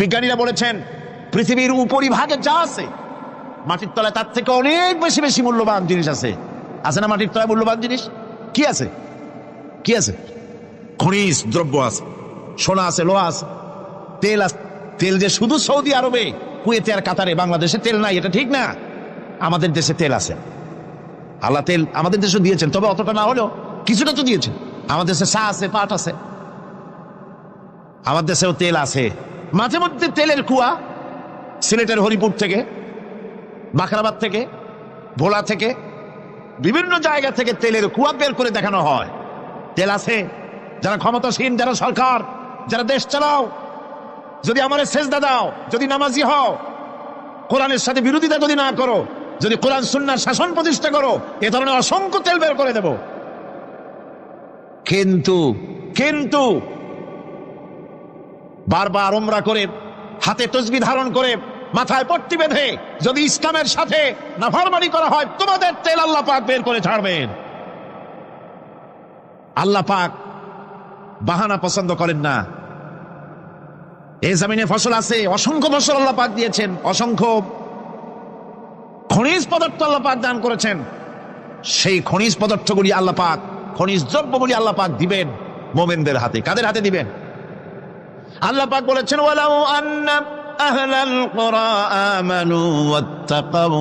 বিজ্ঞানীরা বলেছেন পৃথিবীর উপরিভাগে যা আছে মাটির তলায় তার থেকে অনেক বেশি বেশি মূল্যবান জিনিস আছে। আছে না মাটির তলায় মূল্যবান জিনিস? কি আছে? কি আছে? খনিজ দ্রব্য আছে, সোনা আছে, লোহা আছে, তেল আছে। তেল যে শুধু সৌদি আরবে, কুয়েতে আর কাতারে, বাংলাদেশে তেল নাই এটা ঠিক না। আমাদের দেশে তেল আছে। আল্লাহ তেল আমাদের দেশে দিয়েছেন, তবে অতটা না হলেও কিছুটা তো দিয়েছেন। আমাদের দেশে চা আছে, পাট আছে, আমার দেশেও তেল আছে। মাঝে মধ্যে তেলের কুয়া সিলেটের হরিপুর থেকে, বাখরাবাদ থেকে, ভোলা থেকে, বিভিন্ন জায়গা থেকে তেলের কুয়া বের করে দেখানো হয়। তেল আছে। যারা ক্ষমতাসীন, যারা সরকার, যারা দেশ চালাও, যদি আমার সেজদা দাও, যদি নামাজি হও, কোরআনের সাথে বিরোধিতা যদি না করো, যদি কোরআন সুন্নাহর শাসন প্রতিষ্ঠা করো, এ ধরনের অসংখ্য তেল বের করে দেব। কিন্তু কিন্তু বারবার উমরা করে, হাতে তসবিহ ধারণ করে, মাথায় পট্টি বেঁধে যদি ইসলামের সাথে নাফরমানি করা হয়, তোমাদের তেল আল্লাহ পাক বের করে ছাড়বেন। আল্লাহ পাক বাহানা পছন্দ করেন না। এই জমিনে ফসল আছে, অসংখ্য ফসল আল্লাহ পাক দিয়েছেন, অসংখ্য খনিজ পদার্থ আল্লাহ পাক দান করেছেন। সেই খনিজ পদার্থগুলি আল্লাহ পাক, খনিজ দ্রব্যগুলি আল্লাহ পাক দিবেন মুমিনদের হাতে। কাদের হাতে দিবেন? আল্লাহ পাক বলেছেন, ওয়ালাউ আন্না আহলাল কুরা আমানু ওয়াত্তাকাউ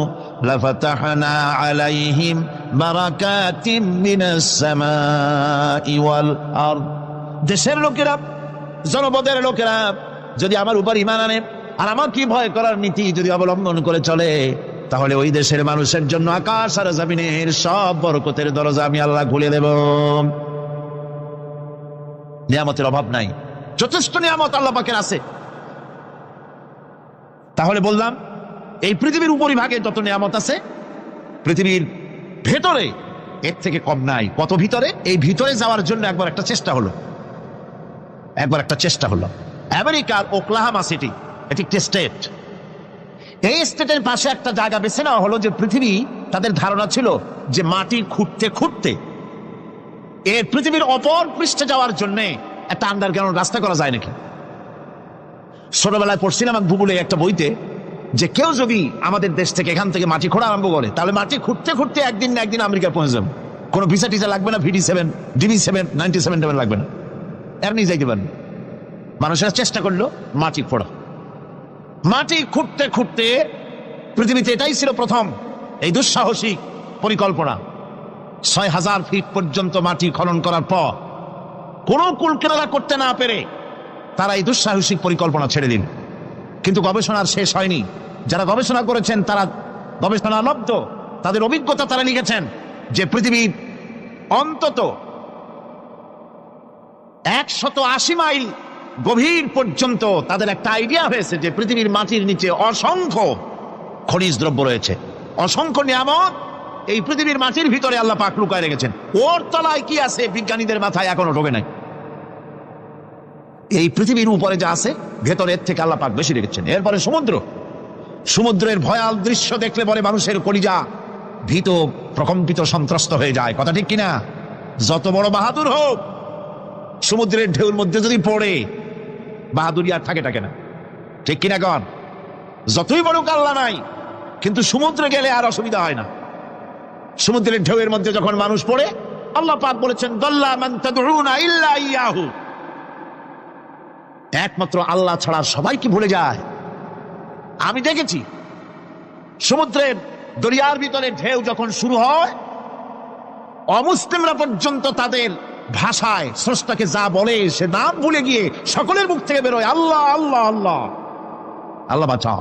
লাফাতাহনা আলাইহিম বারাকাতিম মিনাস সামাই ওয়াল আরদ। দেশের লোকেরা, জনপদের লোকেরা যদি আমার উপর ঈমান আনে আর আমার কি ভয় করার নীতি যদি অবলম্বন করে চলে, তাহলে ওই দেশের মানুষের জন্য আকাশ আর জমিনের সব বরকতের দরজা আমি আল্লাহ খুলে দেব। নিয়ামতের অভাব নাই, যথেষ্ট নিয়ামত আল্লাহ পাকের আছে। তাহলে বললাম, এই পৃথিবীর উপরিভাগে যত নিয়ামত আছে, পৃথিবীর ভেতরে এর থেকে কম নাই। কত ভিতরে? এই ভিতরে যাওয়ার জন্য একবার একটা চেষ্টা হলো। আমেরিকার ওকলাহামা সিটি, এটি একটি স্টেট। এই স্টেটের পাশে একটা জায়গা বেছে নেওয়া হলো, যে পৃথিবী, তাদের ধারণা ছিল যে মাটি খুঁড়তে খুঁড়তে এর পৃথিবীর অপর পৃষ্ঠে যাওয়ার জন্য একটা আন্ডারগ্রাউন্ড রাস্তা করা যায় নাকি। ছোটবেলায় পড়ছিলাম ভূগোলে একটা বইতে, যে কেউ যদি আমাদের দেশ থেকে, এখান থেকে মাটি খোঁড়া আরম্ভ করে, তাহলে মাটি খুঁড়তে খুঁড়তে একদিন না একদিন আমেরিকা পৌঁছে যাবে। কোনো ভিসা টিসা লাগবে না, VD7, DB7, 97 লাগবে না, এমনি যাইতে পারেন। মানুষেরা চেষ্টা করলো মাটি খোঁড়া। মাটি খুঁড়তে খুঁড়তে পৃথিবীতে এটাই ছিল প্রথম এই দুঃসাহসিক পরিকল্পনা। 6000 ফিট পর্যন্ত মাটি খনন করার পর কোনো কুলকিনারা করতে না পেরে তারা এই দুঃসাহসিক পরিকল্পনা ছেড়ে দিন। কিন্তু গবেষণার শেষ হয়নি। যারা গবেষণা করেছেন তারা গবেষণালব্ধ, তাদের অভিজ্ঞতা তারা লিখেছেন যে পৃথিবীর অন্তত 180 মাইল গভীর পর্যন্ত তাদের একটা আইডিয়া হয়েছে যে পৃথিবীর মাটির নিচে অসংখ্য খনিজ দ্রব্য রয়েছে, অসংখ্য নিয়ামত এই পৃথিবীর মাটির ভিতরে আল্লাহ পাক লুকায় রেখেছেন। ওর তলায় কি আছে বিজ্ঞানীদের মাথায় এখনো ঢোকে নাই। এই পৃথিবীর উপরে যা আছে ভেতরের থেকে আল্লাহ পাক বেশি রেখেছেন। এরপরে সমুদ্রের ভয়াল দৃশ্য দেখলে পরে মানুষের কলিজা ভীত, প্রকম্পিত, সন্ত্রস্ত হয়ে যায়। কথা ঠিক কিনা? যত বড় বাহাদুর হোক, সমুদ্রের ঢেউর মধ্যে যদি পড়ে, বাহাদুরি আর থাকে না। ঠিক কিনা গণ? যতই বড় আল্লাহ নাই, কিন্তু সমুদ্রে গেলে আর অসুবিধা হয় না। সমুদ্রের ঢেউয়ের মধ্যে যখন মানুষ পড়ে, আল্লাহ পাক বলেছেন, দাল্লা মান তাদউনা ইল্লা ইয়াহু, একমাত্র আল্লাহ ছাড়া সবাইকে ভুলে যায়। আমি দেখেছি সমুদ্রের দরিয়ার ভিতরে ঢেউ যখন শুরু হয়, অমুসলিমরা পর্যন্ত তাদের ভাষায় স্রষ্টাকে যা বলে সে নাম ভুলে গিয়ে সকলের মুখ থেকে বেরোয় আল্লাহ আল্লাহ আল্লাহ, আল্লাহ বাঁচাও।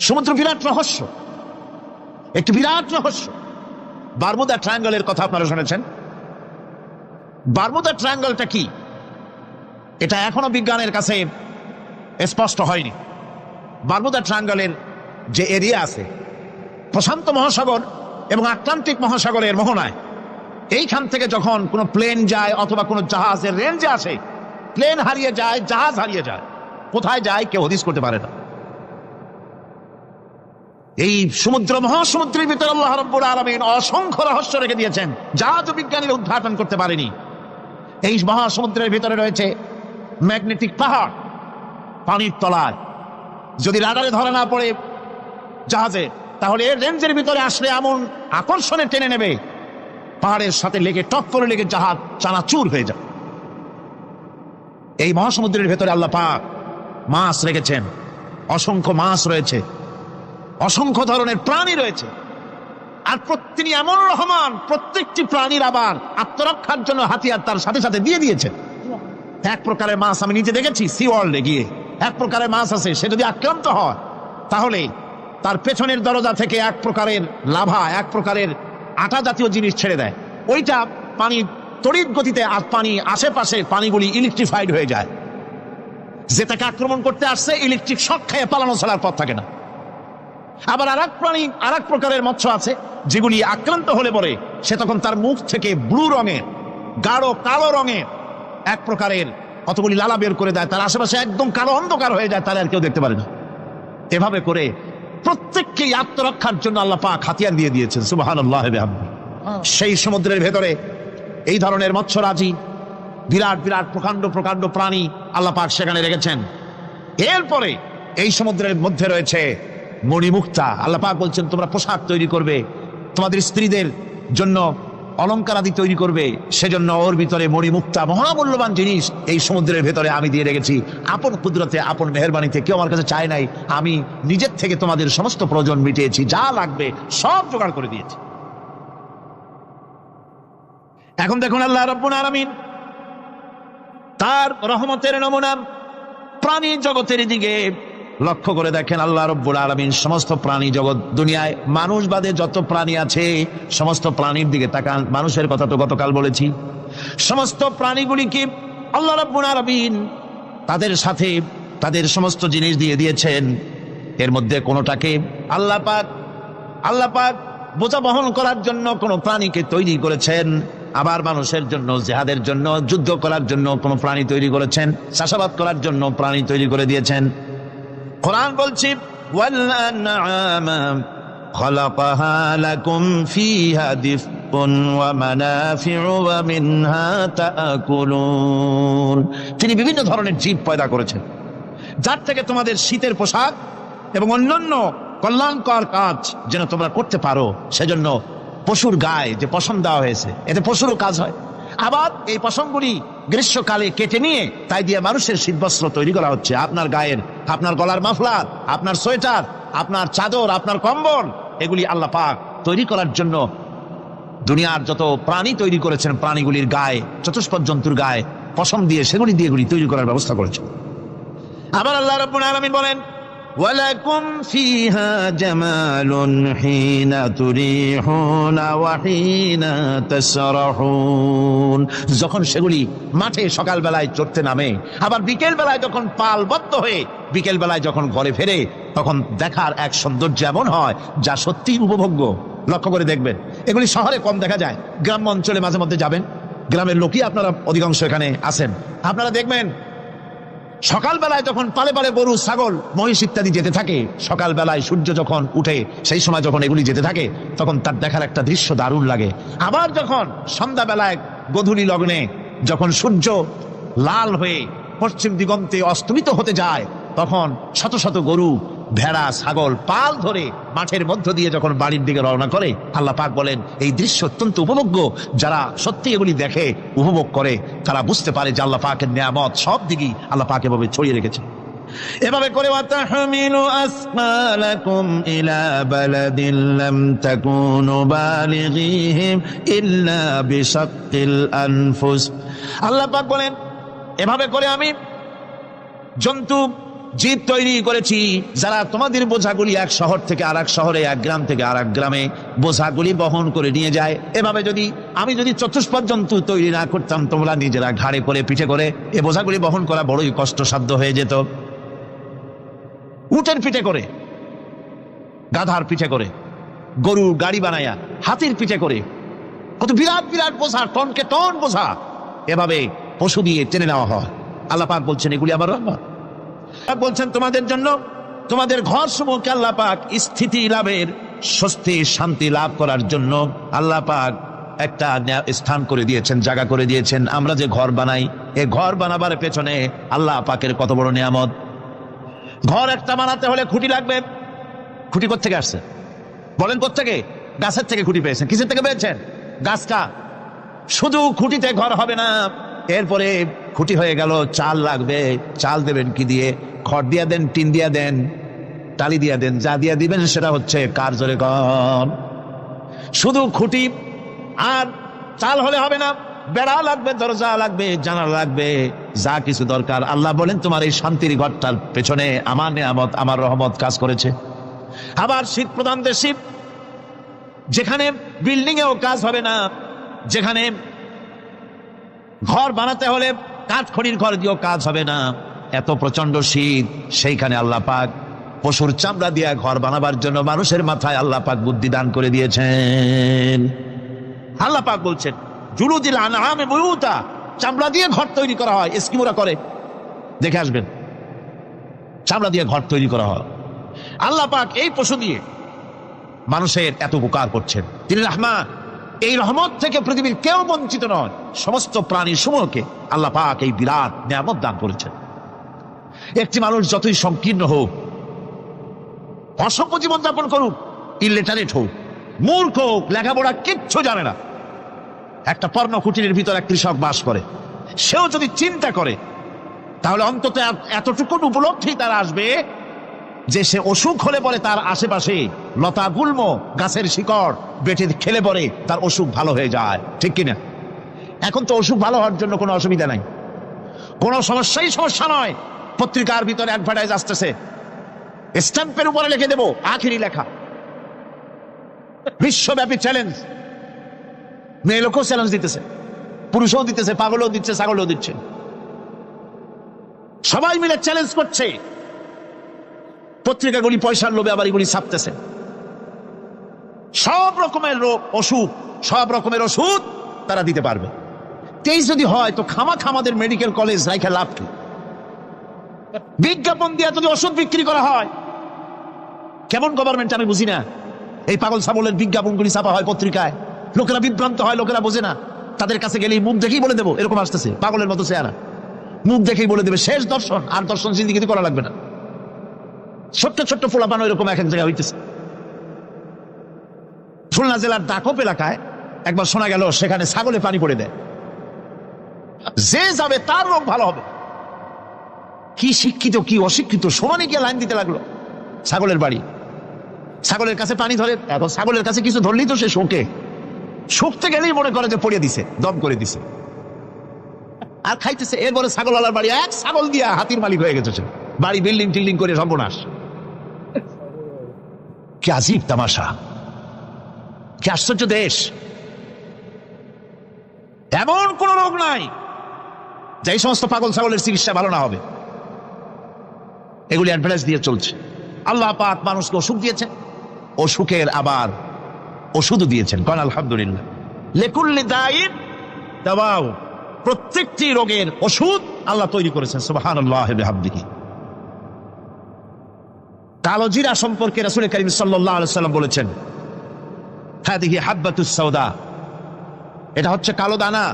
সমুদ্র বিরাট রহস্য, একটি বিরাট রহস্য। বারমুদা ট্রায়াঙ্গলের কথা আপনারা শুনেছেন। বারমুদা ট্রায়াঙ্গলটা কি, এটা এখনো বিজ্ঞানের কাছে স্পষ্ট হয়নি। বারমুদা ট্রায়াঙ্গলের যে এরিয়া আছে, প্রশান্ত মহাসাগর এবং আটলান্টিক মহাসাগরের মোহনায়, এইখান থেকে যখন কোনো প্লেন যায় অথবা কোনো জাহাজের রেঞ্জে আসে, প্লেন হারিয়ে যায়, জাহাজ হারিয়ে যায়, কোথায় যায় কেউ হদিস করতে পারে না। এই মহাসমুদ্রের ভিতরে আল্লাহ রাব্বুল আলামিন অসংখ্য রহস্য রেখে দিয়েছেন, যা তো বিজ্ঞানীরা উদ্ঘাটন করতে পারেনি। এই মহাসমুদ্রের ভিতরে রয়েছে ম্যাগনেটিক পাহাড় পানির তলায়, যদি রাডারে ধরা না পড়ে জাহাজে, তাহলে এর রেঞ্জের ভিতরে আসলে এমন আকর্ষণে টেনে নেবে, পাহাড়ের সাথে লেগে টপ করে লেগে জাহাজ চানাচুর হয়ে যায়। এই মহাসমুদ্রের ভেতরে আল্লাহ পাক মাছ রেখেছেন, অসংখ্য মাছ রয়েছে, অসংখ্য ধরনের প্রাণী রয়েছে। আর তিনি এমন রহমান, প্রত্যেকটি প্রাণীর আবার আত্মরক্ষার জন্য হাতিয়ার তার সাথে সাথে দিয়ে দিয়েছে। এক প্রকারের মাছ আমি নিজে দেখেছি সি ওয়ার্ল্ডে গিয়ে, এক প্রকারের মাছ আছে, সে যদি আক্রান্ত হয় তাহলে তার পেছনের দরজা থেকে এক প্রকারের লাভা, এক প্রকারের আটা জাতীয় জিনিস ছেড়ে দেয়। ওইটা পানি তড়িৎ গতিতে, আর পানি আশেপাশে পানিগুলি ইলেকট্রিফাইড হয়ে যায়। যে তাকে আক্রমণ করতে আসছে ইলেকট্রিক শক খেয়ে পালানো ছাড়ার পথ থাকে না। আবার আর এক প্রাণী, আর এক প্রকারের মৎস্য আছে যেগুলি আক্রান্ত হলে পরে সে তখন তার মুখ থেকে ব্লু রঙের, গাঢ় কালো রঙের এক প্রকারের কতগুলি লালা বের করে দেয়, তার আশেপাশে একদম কালো অন্ধকার হয়ে যায়, তারা আর কেউ দেখতে পারে না। এভাবে করে প্রত্যেককেই আত্মরক্ষার জন্য আল্লাহ পাক হাতিয়ার দিয়ে দিয়েছেন। সুবহানাল্লাহ। সেই সমুদ্রের ভেতরে এই ধরনের মৎস্যরাজি, বিরাট বিরাট প্রকাণ্ড প্রকাণ্ড প্রাণী আল্লাহ পাক সেখানে রেখেছেন। এরপরে এই সমুদ্রের মধ্যে রয়েছে মণিমুক্তা। আল্লাহ পাক বলছেন তোমরা পোশাক তৈরি করবে, তোমাদের স্ত্রীদের জন্য অলংকার আদি তৈরি করবে, সেজন্য ওর ভিতরে মণিমুক্তা মহামূল্যবান জিনিস এই সমুদ্রের ভেতরে আমি দিয়ে রেখেছি। আপন কুদরতে, আপন মেহেরবানিতে, কেউ আমার কাছে চায় নাই, আমি নিজের থেকে তোমাদের সমস্ত প্রয়োজন মিটিয়েছি, যা লাগবে সব জোগাড় করে দিয়েছি। এখন দেখুন আল্লাহ রাব্বুল আলামিন তার রহমতের নমুনা প্রাণী জগতের দিকে লক্ষ্য করে দেখেন। আল্লাহ রাব্বুল আলামিন সমস্ত প্রাণী জগৎ, দুনিয়ায় মানুষ বাদে যত প্রাণী আছে সমস্ত প্রাণীর দিকে তাকান। মানুষের কথা তো গতকাল বলেছি। সমস্ত প্রাণীগুলিকে আল্লাহ রাব্বুল আলামিন তাদের সাথে তাদের সমস্ত জিনিস দিয়ে দিয়েছেন। এর মধ্যে কোনোটাকে আল্লাহ পাক বোঝা বহন করার জন্য কোনো প্রাণীকে তৈরি করেছেন, আবার মানুষের জন্য, জিহাদের জন্য, যুদ্ধ করার জন্য কোনো প্রাণী তৈরি করেছেন, চাষাবাদ করার জন্য প্রাণী তৈরি করে দিয়েছেন। কোরআন বলছে ওয়াল আনআমা খালাকাহা লাকুম ফিহা দিফউন ওয়া মানাফিউ ওয়া মিনহা তাআকুলুন। তিনি বিভিন্ন ধরনের জীব পয়দা করেছেন যার থেকে তোমাদের শীতের পোশাক এবং অন্যান্য কল্যাণকর কাজ যেন তোমরা করতে পারো, সেজন্য পশুর গায়ে যে পশম দেওয়া হয়েছে এতে পশুরও কাজ হয়। আবার এই পশমগুলি গ্রীষ্মকালে কেটে নিয়ে তাই দিয়ে মানুষের শীতবস্ত্র তৈরি করা হচ্ছে। আপনার গায়ের, আপনার গলার মাফলার, আপনার সোয়েটার, আপনার চাদর, আপনার কম্বল, এগুলি আল্লাহ পাক তৈরি করার জন্য দুনিয়ার যত প্রাণী তৈরি করেছেন, প্রাণীগুলির গায়ে, চতুষ্পদ জন্তুর গায়ে পশম দিয়ে সেগুলি দিয়ে এগুলি তৈরি করার ব্যবস্থা করেছেন। আবার আল্লাহ রাব্বুল আলামিন বলেন ওয়ালাকুম ফিহা জামালুন হিনা তুরিহুনা ওয়া হিনা তাসরাহুন। যখন সেগুলি মাঠে সকাল বেলায় চড়তে নামে, আবার বিকেল বেলায় যখন পালবদ্ধ হয়ে বিকেল বেলায় যখন ঘরে ফেরে, তখন দেখার এক সৌন্দর্য এমন হয় যা সত্যিই উপভোগ্য। লক্ষ্য করে দেখবেন, এগুলি শহরে কম দেখা যায়, গ্রাম্য অঞ্চলে মাঝে মধ্যে যাবেন, গ্রামের লোকই আপনারা অধিকাংশ এখানে আছেন, আপনারা দেখবেন সকাল বেলায় যখন পালে পালে গরু, ছাগল, মহিষ ইত্যাদি যেতে থাকে, সকাল বেলায় সূর্য যখন উঠে সেই সময় যখন এগুলি যেতে থাকে তখন তার দেখার একটা দৃশ্য দারুণ লাগে। আবার যখন সন্ধ্যা বেলায় গধূলি লগ্নে যখন সূর্য লাল হয়ে পশ্চিম দিগন্তে অস্তমিত হতে যায়, তখন শত শত গরু, ভেড়া, ছাগল পাল ধরে মাঠের মধ্য দিয়ে যখন বাড়ির দিকে রওনা করে, আল্লাহ পাক বলেন এই দৃশ্য অত্যন্ত উপভোগ্য। যারা সত্যি এগুলি দেখে, উপভোগ করে, তারা বুঝতে পারে যে আল্লাহ পাকের নিয়ামত সব দিকেই আল্লাহ পাক এভাবে ছড়িয়ে রেখেছে। এভাবে করে ওয়াতাহমিলু আসফালাকুম ইলা বালাদিন লাম তাকুনু বালিগিহি ইল্লা বিশাক্কিল আনফুস। আল্লাহ পাক বলেন এভাবে করে আমি জন্তু, জীব তৈরি করেছি যারা তোমাদের বোঝাগুলি এক শহর থেকে আর এক শহরে, এক গ্রাম থেকে আর এক গ্রামে বোঝাগুলি বহন করে নিয়ে যায়। এভাবে আমি যদি চতুষ্পদ জন্তু তৈরি না করতাম, তোমরা নিজেরা ঘাড়ে করে, পিঠে করে এ বোঝাগুলি বহন করা বড়ই কষ্টসাধ্য হয়ে যেত। উটের পিঠে করে, গাধার পিঠে করে, গরুর গাড়ি বানায়া, হাতির পিঠে করে, কত বিরাট বিরাট বোঝা, টনকে টন বোঝা এভাবে পশু দিয়ে টেনে নেওয়া হয়। আল্লাহ পাক বলছেন এগুলি আমার রহমত। বলছেন তোমাদের জন্য, তোমাদের ঘর সমূহকে আল্লাহ পাক স্থিতি লাভের, স্বস্তি শান্তি লাভ করার জন্য আল্লাহ পাক একটা স্থান করে দিয়েছেন, জায়গা করে দিয়েছেন। আমরা যে ঘর বানাই, এই ঘর বানাবার পেছনে আল্লাহ পাকের কত বড় নিয়ামত। ঘর একটা বানাতে হলে খুঁটি লাগবে। খুঁটি কোত্থেকে আসছে বলেন? কোত্থেকে? গাছের থেকে খুঁটি পেয়েছেন। কিসের থেকে পেয়েছেন? গাছটা। শুধু খুঁটিতে ঘর হবে না, এরপরে খুঁটি হয়ে গেল, চাল লাগবে। চাল দেবেন কি দিয়ে? খড় দিয়া দেন, টিন দিয়া দেন, টালি দিয়া দেন, যা দিয়া দিবেন সেটা হচ্ছে কার জোরে কম। শুধু খুঁটি আর চাল হলে হবে না, বেড়া লাগবে, দরজা লাগবে, জানালা লাগবে, যা কিছু দরকার। আল্লাহ বলেন তোমার এই শান্তির ঘরটার পেছনে আমার নিয়ামত, আমার রহমত কাজ করেছে। আবার শীত প্রধান দেশে যেখানে বিল্ডিং এও কাজ হবে না, যেখানে ঘর বানাতে হলে কাঠখড়ির ঘর দিয়েও কাজ হবে না, এত প্রচন্ড শীত, সেইখানে আল্লাহ পাক পশুর চামড়া দিয়ে ঘর বানাবার জন্য মানুষের মাথায় আল্লাহ পাক বুদ্ধি দান করে দিয়েছেন। আল্লাহ পাক বলছেন জুলুদিল আনআমে বুয়ুতা, চামড়া দিয়ে ঘর তৈরি করা হয়। এস্কিমোরা করে, দেখে আসবেন, চামড়া দিয়ে ঘর তৈরি করা হয়। আল্লাহ পাক এই পশু দিয়ে মানুষের এত উপকার করছেন। তিনি রহমান। এই রহমত থেকে পৃথিবীর কেউ বঞ্চিত নয়। সমস্ত প্রাণী সমূহকে আল্লাহ পাক এই বিরাট নিয়ামত দান করেছেন। একটি মানুষ যতই সংকীর্ণ হোক, অসভ্য জীবনযাপন করুক, ইলিটারেট হোক, মূর্খ হোক, লেখাপড়া কিচ্ছু জানে না, একটা পর্ণ কুটিরের ভিতর এক কৃষক বাস করে, সেও যদি চিন্তা করে তাহলে অন্তত এতটুকু উপলব্ধি তার আসবে যে সে অসুখ হলে পরে তার আশেপাশে লতা গুল্ম, গাছের শিকড় বেটে খেলে পরে তার অসুখ ভালো হয়ে যায়। ঠিক কিনা? এখন তো অসুখ ভালো হওয়ার জন্য কোনো অসুবিধা নাই, কোনো সমস্যা নয়। পত্রিকার ভিতরে অ্যাডভার্টাইজ আসতেছে, স্ট্যাম্পের উপরে লিখে দেবো আখেরি লেখা, বিশ্বব্যাপী চ্যালেঞ্জ। মেয়ে লোকও চ্যালেঞ্জ দিতেছে, পুরুষও দিতেছে, পাগলও দিচ্ছে, ছাগলও দিচ্ছে, সবাই মিলে চ্যালেঞ্জ করছে। পত্রিকাগুলি পয়সার লোভে আবার এগুলি ছাপতেছে। সব রকমের রোগ, অসুখ, সব রকমের ওষুধ তারা দিতে পারবে। তেইশ যদি হয় তো খামাখা আমাদের মেডিকেল কলেজ রাইখা লাভ কি? বিজ্ঞাপন দিয়ে যদি ওষুধ বিক্রি করা হয়, কেমন গভর্নমেন্ট আমি বুঝি না। এই পাগল ছাগলের বিজ্ঞাপনগুলি ছাপা হয় পত্রিকায়, লোকেরা বিভ্রান্ত হয়, লোকেরা বোঝে না। তাদের কাছে গেলেই মুখ দেখেই বলে দেবো এরকম আসতেছে, পাগলের মতো চেহারা, মুখ দেখেই বলে দেবে শেষ দর্শন, আর দর্শন জিন্দিগিতে করা লাগবে না। ছোট্ট ছোট্ট ফোলাপানো এরকম এক এক জায়গায় হইতেছে। খুলনা জেলার দাকপ এলাকায় একবার শোনা গেল সেখানে ছাগলে পানি পড়ে দেয়, যে যাবে তার রোগ ভালো হবে। কি শিক্ষিত কি অশিক্ষিত সমানে গিয়ে লাইন দিতে লাগলো। ছাগলের বাড়ি, ছাগলের কাছে পানি ধরে, এখন ছাগলের কাছে কিছু ধরলেই তো সে শোকে, শুকতে গেলেই মনে করে যে পড়িয়ে দিছে, দম করে দিছে, আর খাইতেছে। এরপরে ছাগলওয়ালার বাড়ি এক ছাগল দিয়া হাতির মালিক হয়ে গেছে, বাড়ি বিল্ডিং টিল্ডিং করে সর্বনাশ। কি আজীব তামাশা, কি আশ্চর্য দেশ। এমন কোন রোগ নাই যে এই সমস্ত পাগল ছাগলের চিকিৎসা ভালো না হবে। এগুলি অ্যাডভার্টাইজ দিয়ে চলছে। আল্লাহ পাক মানুষকে অসুখ দিয়েছেন, অসুখের আবার ওষুধও দিয়েছেন। কারণ আলহামদুলিল্লাহ লিকুল্লি দাইন দাওয়াউ, প্রত্যেকটি রোগের ওষুধ আল্লাহ তৈরি করেছেন। সুবহানাল্লাহি ওয়া বিহামদিহি। কালো জিরা সম্পর্কে রাসূল কারীম সাল্লাল্লাহু আলাইহি ওয়াসাল্লাম বলেছেন, হাদিহি হাব্বাতুস সাওদা, এটা হচ্ছে কালো দানা।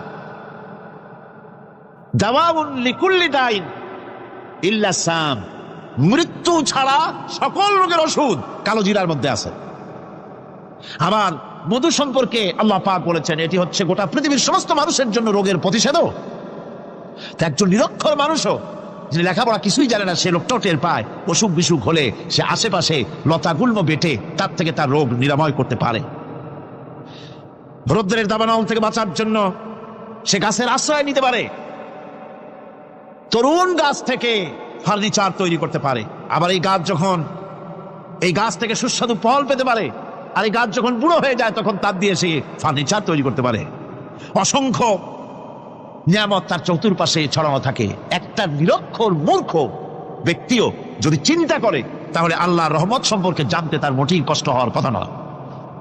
দাওয়াউন লিকুল্লি দাইন ইল্লা সাম, মৃত্যু ছাড়া সকল রোগের ওষুধ কালো জিরার মধ্যে আছে। আবার মধু সম্পর্কে আল্লাহ পাক বলেছেন এটি হচ্ছে গোটা পৃথিবীর সমস্ত মানুষের জন্য রোগের প্রতিষেধক। একজন নিরক্ষর মানুষও, যিনি লেখাপড়া কিছুই জানে না, সে লোকটাও টের পায় অসুখ বিসুখ হলে সে আশেপাশে লতা গুল্ম বেটে তার থেকে তার রোগ নিরাময় করতে পারে। রৌদ্রের দাবানল থেকে বাঁচার জন্য সে গাছের আশ্রয় নিতে পারে, তরুণ গাছ থেকে ফার্নিচার তৈরি করতে পারে। আবার এই গাছ থেকে সুস্বাদু ফল পেতে পারে। আর এই গাছ যখন বুড়ো হয়ে যায় তখন তার দিয়ে সে ফার্নিচার তৈরি করতে পারে। অসংখ্য নিয়ামত তার চতুর্পাশে ছড়ানো থাকে। একটা নিরক্ষর মূর্খ ব্যক্তিও যদি চিন্তা করে তাহলে আল্লাহর রহমত সম্পর্কে জানতে তার মোটেই কষ্ট হওয়ার কথা নয়।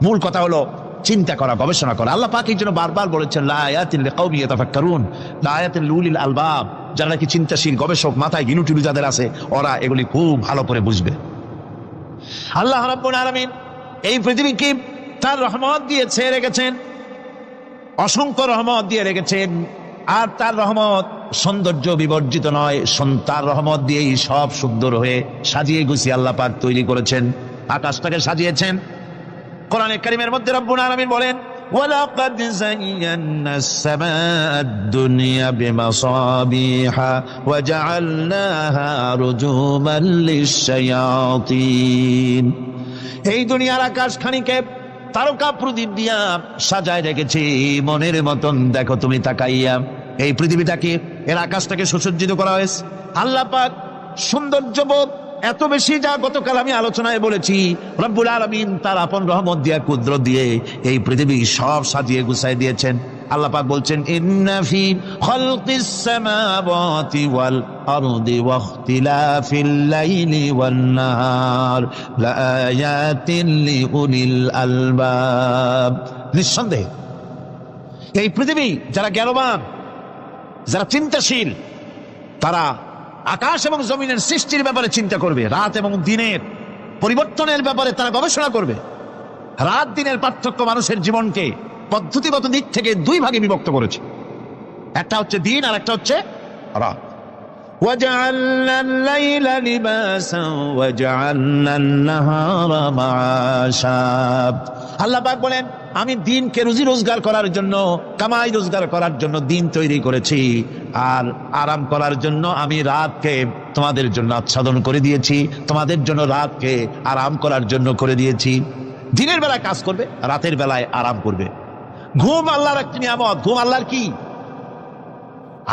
মূল কথা হলো চিন্তা করা, গবেষণা করা। আল্লাহ পাক এই জন্য বারবার বলেছেন লা আয়াতিন লিকাউমিন ইয়াতাফাক্কারুন, লা আয়াতিন লিউলিল আলবাব, যারা নাকি চিন্তাশীল গবেষক, মাথায় গিনুটিলু যাদের আছে, ওরা এগুলি খুব ভালো করে বুঝবে। আল্লাহ রাব্বুল আলামিন এই পৃথিবীকে তার রহমত দিয়ে ছেড়ে রেখেছেন। অসংখ্য রহমত দিয়ে রেখেছেন। আর তার রহমত সৌন্দর্য বিবর্জিত নয়, তার রহমত দিয়েই সব সুন্দর হয়ে সাজিয়ে গুছিয়ে আল্লাহ পাক তৈরি করেছেন, আকাশটাকে সাজিয়েছেন। কোরআনে কারীমের মধ্যে রব্বুল আলামিন বলেন, ওয়ালাকাদ যায়্যানা আস-সামাআদ দুনিয়া বিমাসাবিহা ওয়া জাআলনাহা রুজুমান লিশ-শায়াতিন। এই দুনিয়ার আকাশখানিকে তারকা প্রদীপ দিয়া সাজায় রেখেছি মনের মতন। দেখো তুমি তাকাইয়া, এই পৃথিবীটাকে, এর আকাশটাকে সুসজ্জিত করা হয়েছে। আল্লাহ পাক সৌন্দর্যবোধ এত বেশি, যা গতকাল আমি আলোচনায় বলেছি, রব্বুল আলামিন তার আপন রহমত দিয়া, কুদরত দিয়ে এই পৃথিবী সব সাজিয়ে গুছাই দিয়েছেন। আল্লাহ পাক বলছেন, ইন্না ফি খালকিস সামাওয়াতি ওয়াল আরদি ওয়াখতিলাফিল লাইলি ওয়ান নাহার লাআয়াতিন লিউলিল আলবাব। নিঃসন্দেহে এই পৃথিবী, যারা জ্ঞানবান, যারা চিন্তাশীল, তারা আকাশ এবং জমিনের সৃষ্টির ব্যাপারে চিন্তা করবে, রাত এবং দিনের পরিবর্তনের ব্যাপারে তারা গবেষণা করবে। রাত দিনের পার্থক্য মানুষের জীবনকে পদ্ধতিগত দিক থেকে দুই ভাগে বিভক্ত করেছে, একটা হচ্ছে দিন আর একটা হচ্ছে রাত। وَجَعَلْنَا اللَّيْلَ لِبَاسًا وَجَعَلْنَا النَّهَارَ مَعَاشًا। আল্লাহ পাক বলেন, আমি দিনকে রুজি রোজগার করার জন্য, কামাই রোজগার করার জন্য দিন তৈরি করেছি, আর আরাম করার জন্য আমি রাতকে তোমাদের জন্য আচ্ছাদন করে দিয়েছি, তোমাদের জন্য রাতকে আরাম করার জন্য করে দিয়েছি। দিনের বেলায় কাজ করবে, রাতের বেলায় আরাম করবে। ঘুম আল্লাহর এক নিয়ামত। ঘুম আল্লাহর কি?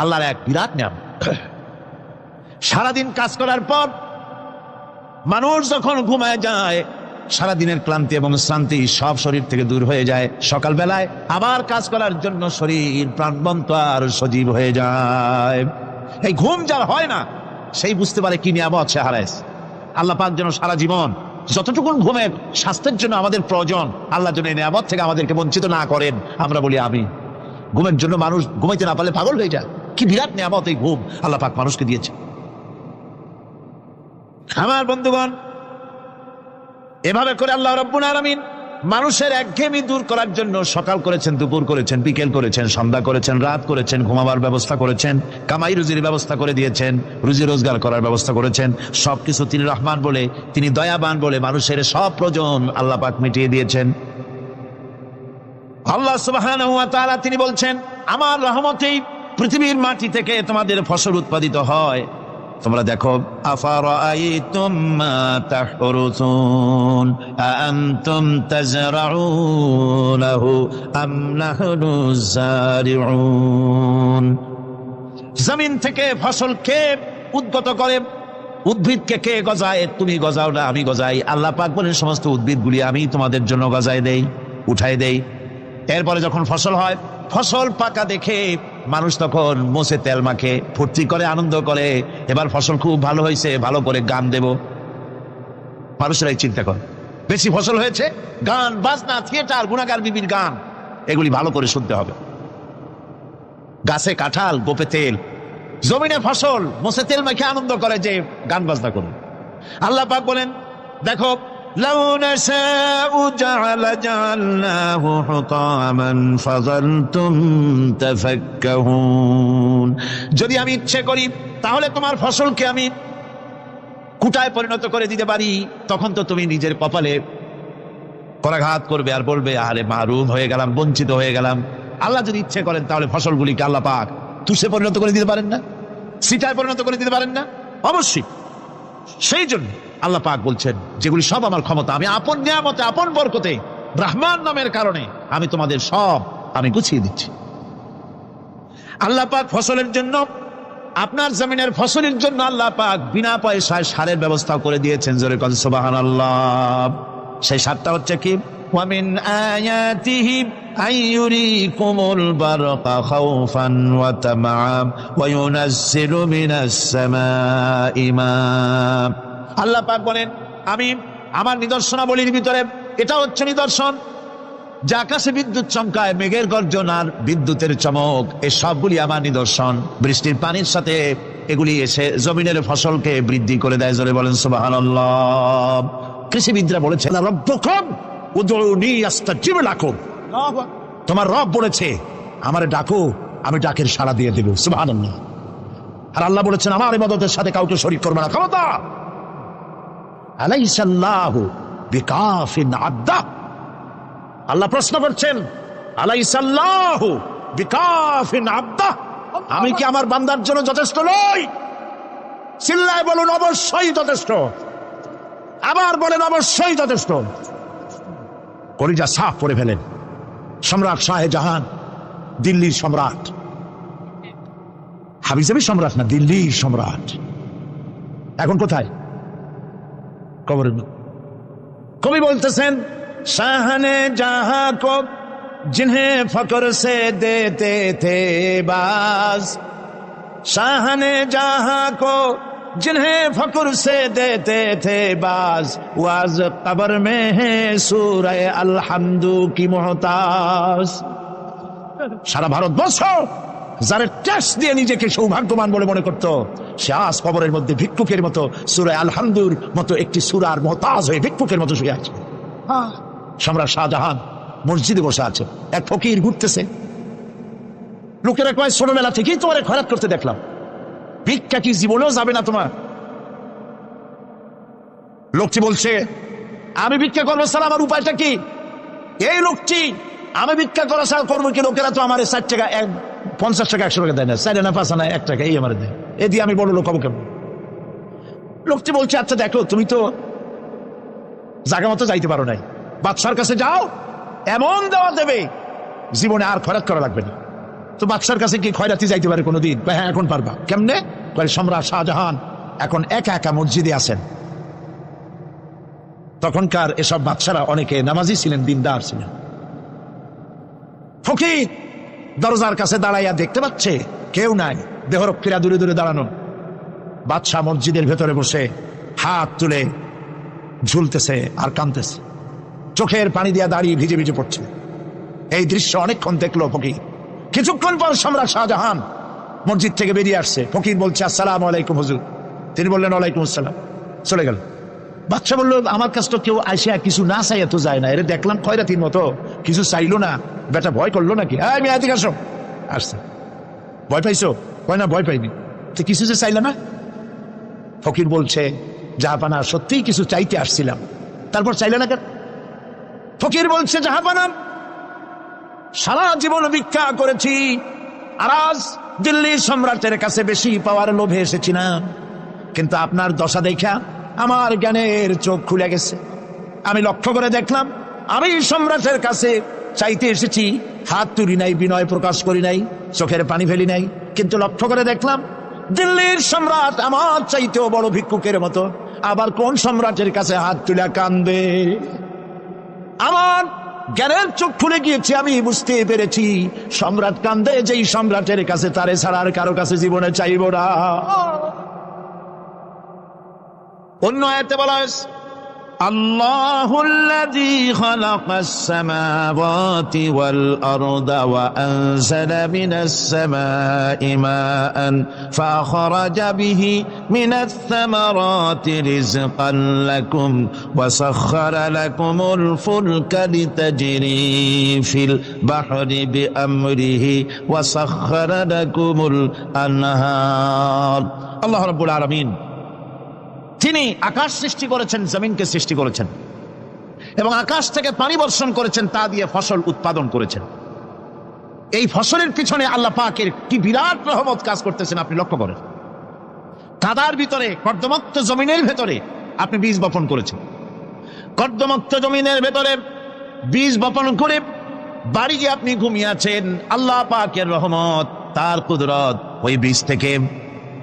আল্লাহর এক বিরাট নিয়ামত। সারাদিন কাজ করার পর মানুষ যখন ঘুমায় যায়, সারাদিনের ক্লান্তি এবং শ্রান্তি সব শরীর থেকে দূর হয়ে যায়। সকালবেলায় আবার কাজ করার জন্য শরীর প্রাণবন্ত আর সজীব হয়ে যায়। এই ঘুম যার হয় না, সেই বুঝতে পারে কি নিয়ামত সে হারাইছে। আল্লাহ পাক যেন সারা জীবন যতটুকু ঘুমের স্বাস্থ্যের জন্য আমাদের প্রয়োজন, আল্লাহ যেন এই নিয়ামত থেকে আমাদেরকে বঞ্চিত না করেন। আমরা বলি আমি। ঘুমের জন্য মানুষ ঘুমাইতে না পারলে পাগল হয়ে যায়। কি বিরাট নিয়ামত এই ঘুম আল্লাহ পাক মানুষকে দিয়েছে। আমার বন্ধুগণ, এভাবে করে আল্লাহ রাব্বুল আলামিন মানুষের একঘেয়েমি দূর করার জন্য সকাল করেছেন, দুপুর করেছেন, বিকেল করেছেন, সন্ধ্যা করেছেন, রাত করেছেন, ঘুমাবার ব্যবস্থা করেছেন, কামাই রুজির ব্যবস্থা করে দিয়েছেন, রুজি রোজগার করার ব্যবস্থা করেছেন। সবকিছু তিনি রহমান বলে, তিনি দয়াবান বলে মানুষের সব প্রয়োজন আল্লাহ পাক মিটিয়ে দিয়েছেন। আল্লাহ সুবহানাহু ওয়া তাআলা তিনি বলছেন, আমার রহমতেই পৃথিবীর মাটি থেকে তোমাদের ফসল উৎপাদিত হয়। তোমরা দেখো, আফারাআইতুম মা তাহরুসুন আআনতুম তাজরাউনাহু আম নাহনুজ জারিউন। জমিন থেকে ফসল কে উদ্গত করে? উদ্ভিদকে কে গজায়? তুমি গজাও না, আমি গজাই। আল্লাহ পাক বলেন, সমস্ত উদ্ভিদগুলি আমি তোমাদের জন্য গজায় দেই, উঠাই দেই। এরপরে যখন ফসল হয়, ফসল পাকা দেখে মানুষ তখন মোষে তেল মাখে, ফুর্তি করে, আনন্দ করে। এবার ফসল খুব ভালো হয়েছে, ভালো করে গান দেব। মানুষেরাই চিন্তা করে, বেশি ফসল হয়েছে, গান বাজনা, থিয়েটার, গুণাগার বিবির গান, এগুলি ভালো করে শুনতে হবে। গাছে কাঁঠাল, গোপে তেল, জমিনে ফসল, মোষে তেল মাখে আনন্দ করে যে গান বাজনা করুন। আল্লাহ পাক বলেন, দেখো, লাউ নাশাউ জাআলনাহু হুতামান ফাযালতুম তাফাক্কাহুন। যদি আমি ইচ্ছে করি তাহলে তোমার ফসলকে আমি কুটায় পরিণত করে দিতে পারি। তখন তো তুমি নিজের কপালে করাঘাত করবে আর বলবে, আরে মাহরুম হয়ে গেলাম, বঞ্চিত হয়ে গেলাম। আল্লাহ যদি ইচ্ছে করেন তাহলে ফসলগুলিকে আল্লাহ পাক তুষে পরিণত করে দিতে পারেন না? সিটায় পরিণত করে দিতে পারেন না? অবশ্যই। সেই জন্য আল্লাহ পাক বলছেন, যেগুলি সব আমার ক্ষমতা, আমি আপন নিয়ামতে, আপন বরকতে, রহমান নামের কারণে আমি তোমাদের সব আমি গুছিয়ে দিচ্ছি। আল্লাহ পাক ফসলের জন্য, আপনার জমিনের ফসলের জন্য আল্লাহ পাক বিনা পয়সায় সারের ব্যবস্থা করে দিয়েছেন। জোরে বলেন সুবহানাল্লাহ। সেই সারটা হচ্ছে কি? وَمِنْ آيَاتِهِ أَنْ يُرِيكُمُ الْبَرْقَ خَوْفًا وَطَمَعًا وَيُنَزِّلُ مِنَ السَّمَاءِ مَاءً। আল্লাহ পাক বলেন, আমি আমার নিদর্শনাবলীর ভিতরে এটা হচ্ছে নিদর্শন, যে আকাশে বিদ্যুৎ চমকায়, মেঘের গর্জন আর বিদ্যুতের চমক, এই সবগুলি আমার নিদর্শন। বৃষ্টির পানির সাথে এগুলি এসে জমিনের ফসলকে বৃদ্ধি করে দেয়। জোরে বলেন সুবহানাল্লাহ। কৃষিবিদরা বলেছে, রব্বুকুম উদউনি আস্তাজিব লাকুম। তোমার রব বলেছে, আমারে ডাকো, আমি ডাকের সাড়া দিয়ে দেব। সুবহানাল্লাহ। আর আল্লাহ বলেছেন আমার ইবাদতের সাথে কাউকে শরীক করবে না। ক্ষমতা আলাইসাল্লাহু বিকাফিন আব্দা। আল্লাহ প্রশ্ন করছেন আলাইসাল্লাহু বিকাফিন আব্দা, আমি কি আমার বান্দার জন্য যথেষ্ট নই? চিল্লায় বলুন অবশ্যই যথেষ্ট। আবার বলেন অবশ্যই যথেষ্ট। কলিজা সাফ করে ফেলেন। সম্রাট শাহজাহান, দিল্লির সম্রাট, হাবিজাবি সম্রাট না, দিল্লির সম্রাট। এখন কোথায়? কবরের মধ্যে। কবি বলতেছেন শাহনে জাহা কো जिन्हें फकर से देते थे बाज, शाहने जहां को जिन्हें फकर से देते थे बाज, वाज कब्र में है सूरह अलहम्दु की मोहताज। সারা ভারতবর্ষ যারা ট্যাক্স দিয়ে নিজেকে সৌভাগ্যবান বলে মনে করত, সে আজ কবরের মধ্যে ভিক্ষুকের মতো সূরা আলহামদুর মতো একটি সূরার মুহতাজ হয়ে ভিক্ষুকের মতো শুয়ে আছে। সম্রাট শাহজাহান মসজিদে বসে আছে, এক ফকির ঘুরতেছে। লোকেরা কয় ছোটবেলা থেকেই তোমার খয়রাত করতে দেখলাম, ভিক্ষা কি জীবনেও যাবে না তোমার? লোকটি বলছে আমি ভিক্ষা করবো স্যার, আমার উপায়টা কি? এই লোকটি আমি ভিক্ষা করা স্যার করবো কি? লোকেরা তো আমার 60 টাকা 50 টাকা 100 টাকা দেয় না, 4 আনা 5 আনা 1 টাকা এই আমার দেয়, এ দিয়ে আমি বড় লোক হবো কেমন? লোকটি বলছে আচ্ছা দেখো, তুমি তো জায়গা মতো যাইতে পারো নাই, বাদশার কাছে যাও, এমন দেওয়া দেবে জীবনে আর খয়রাত করা লাগবে না। তো বাদশার কাছে কি খয়রাতি যাইতে পারে কোনোদিন? হ্যাঁ এখন পারবা। কেমনে? সম্রাট শাহজাহান এখন একা একা মসজিদে আছেন। তখনকার এসব বাদশারা অনেকে নামাজি ছিলেন, দিনদার ছিলেন। ফকির দরজার কাছে দাঁড়াইয়া দেখতে পাচ্ছে কেউ নাই, দেহরক্ষীরা দূরে দূরে দাঁড়ানো। বাদশাহ মসজিদের ভেতরে বসে হাত তুলে ঝুলতেছে আর কাঁদতেছে, চোখের পানি দিয়া দাঁড়িয়ে ভিজে ভিজে পড়ছে। এই দৃশ্য অনেকক্ষণ দেখলো ফকির। কিছুক্ষণ পর সম্রাট শাহজাহান মসজিদ থেকে বেরিয়ে আসছে। ফকির বলছে আসসালামু আলাইকুম হুজুর। তিনি বললেন ওয়ালাইকুম আসসালাম, চলে গেল। বাদশা বলল আমার কাছে তো কেউ আসিয়া কিছু না চাইয়া তো যায় না, এর দেখলাম খয়রাতির মতো কিছু চাইলো না, বেটা ভয় করলো নাকি? হ্যাঁ আমি এদিকে আসো। আসছে। ভয় পাইছো? কয় না ভয় পাইনি। তো কিছু যে চাইলে না? ফকির বলছে জাহাপানা সত্যিই কিছু চাইতে আসছিলাম, তারপর চাইলে না কেন? ফকির বলছে জাহাপানা সারা জীবন ভিক্ষা করেছি, আর আজ দিল্লি সম্রাটের কাছে বেশি পাওয়ার লোভে এসেছি না, কিন্তু আপনার দশা দেখা আমার জ্ঞানের চোখ খুলে গেছে। আমি লক্ষ্য করে দেখলাম আমি সম্রাটের কাছে চাইতে এসেছি, হাত তুলি নাই, বিনয় প্রকাশ করি নাই, চোখের পানি ফেলি নাই, কিন্তু লক্ষ্য করে দেখলাম দিল্লির সম্রাট আমার চাইতেও বড় ভিক্ষুকের মতো। আবার কোন সম্রাটের কাছে হাত তুলে কান্দে? আমার জ্ঞানের চোখ খুলে গিয়েছে, আমি বুঝতে পেরেছি সম্রাট কান্দে যেই সম্রাটের কাছে, তারে ছাড়া আর কারো কাছে জীবনে চাইব না। অন্য আয়াতে বলা হয়েছে আল্লাহুল্লাযী খালাকাস সামাওয়াতি ওয়াল আরদা ওয়া আনজালা মিনাস সামাই মাআন ফাখরাজা বিহি মিনাস সামারাতি রিজকান লাকুম ওয়া সাখখারা লাকুমুল ফুলকা লিতাজরি ফিল বাহরি বিআমরিহি ওয়া সাখখারা লাকুমুল আনহার। আল্লাহ রাব্বুল আলামিন তিনি আকাশ সৃষ্টি করেছেন, জমিনকে সৃষ্টি করেছেন, এবং আকাশ থেকে পানি বর্ষণ করেছেন, তা দিয়ে ফসল উৎপাদন করেছেন। এই ফসলের পিছনে আল্লাহ পাকের কি বিরাট রহমত কাজ করতেছেন আপনি লক্ষ্য করেন। কাদার ভিতরে, কর্দমাক্ত জমিনের ভেতরে আপনি বীজ বপন করেছেন। কর্দমাক্ত জমিনের ভেতরে বীজ বপন করে বাড়ি গিয়ে আপনি ঘুমিয়ে আছেন। আল্লাহ পাকের রহমত, তার কুদরত, ওই বীজ থেকে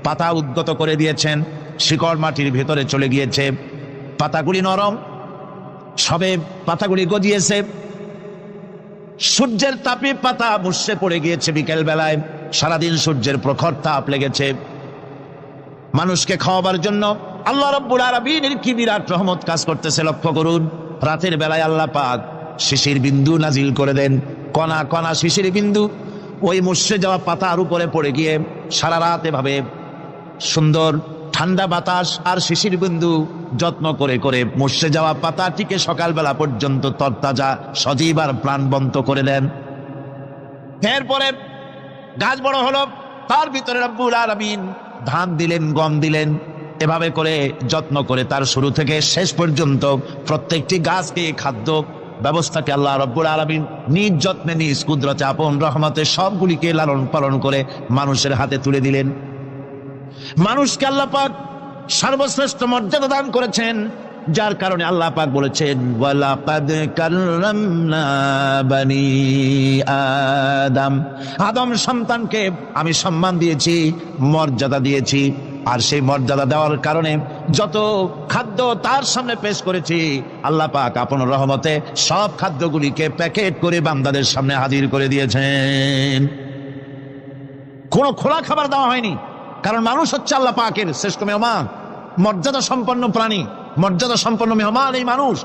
পাতা উদ্গত করে দিয়েছেন, শিকড় মাটির ভেতরে চলে গিয়েছে, পাতাগুলি নরম, সবে পাতাগুলি গজিয়েছে। সূর্যের তাপে পাতা মুষড়ে পড়ে গিয়েছে বিকেল বেলায়, সারাদিন সূর্যের প্রখর তাপ লেগেছে। মানুষকে খাওয়াবার জন্য আল্লাহ রাব্বুল আলামিনের কি বিরাট রহমত কাজ করতেছে লক্ষ্য করুন। রাতের বেলায় আল্লাহ পাক শিশির বিন্দু নাজিল করে দেন, কণা কণা শিশির বিন্দু ওই মুষড়ে যাওয়া পাতার উপরে পড়ে গিয়ে সারা রাত এভাবে সুন্দর ঠান্ডা বাতাস আর শিশির বিন্দু যত্ন করে করে মুষড়ে যাওয়া পাতাটিকে সকালবেলা পর্যন্ত তরতাজা, সজীব আর প্রাণবন্ত করে দেন। এরপরে গাছ বড় হলো, তার ভিতরে রব্বুল আলামিন ধান দিলেন, গম দিলেন। এভাবে করে যত্ন করে তার শুরু থেকে শেষ পর্যন্ত প্রত্যেকটি গাছকে খাদ্য ব্যবস্থাকে আল্লাহ রব্বুল আলামিন নিজ যত্নে, নিজ কুদরতে, আপন রহমতে সবগুলিকে লালন পালন করে মানুষের হাতে তুলে দিলেন। মানুষকে আল্লাহ পাক সর্বশ্রেষ্ঠ মর্যাদা দান করেছেন, যার কারণে আল্লাহ পাক বলেছেন ওয়ালাকাদ কাররামনা বানি আদম, আদম সন্তানকে আমি সম্মান দিয়েছি, মর্যাদা দিয়েছি। আর সেই মর্যাদা দেওয়ার কারণে যত খাদ্য তার সামনে পেশ করেছি, আল্লাহ পাক আপন রহমতে সব খাদ্যগুলিকে প্যাকেট করে বান্দাদের সামনে হাজির করে দিয়েছেন। কোনো খোলা খাবার দেওয়া হয়নি, কারণ মানুষ হচ্ছে আল্লাহ পাকের শ্রেষ্ঠ মেহমান, মর্যাদা সম্পন্ন প্রাণী, মর্যাদা সম্পন্ন মেহমান এই মানুষ।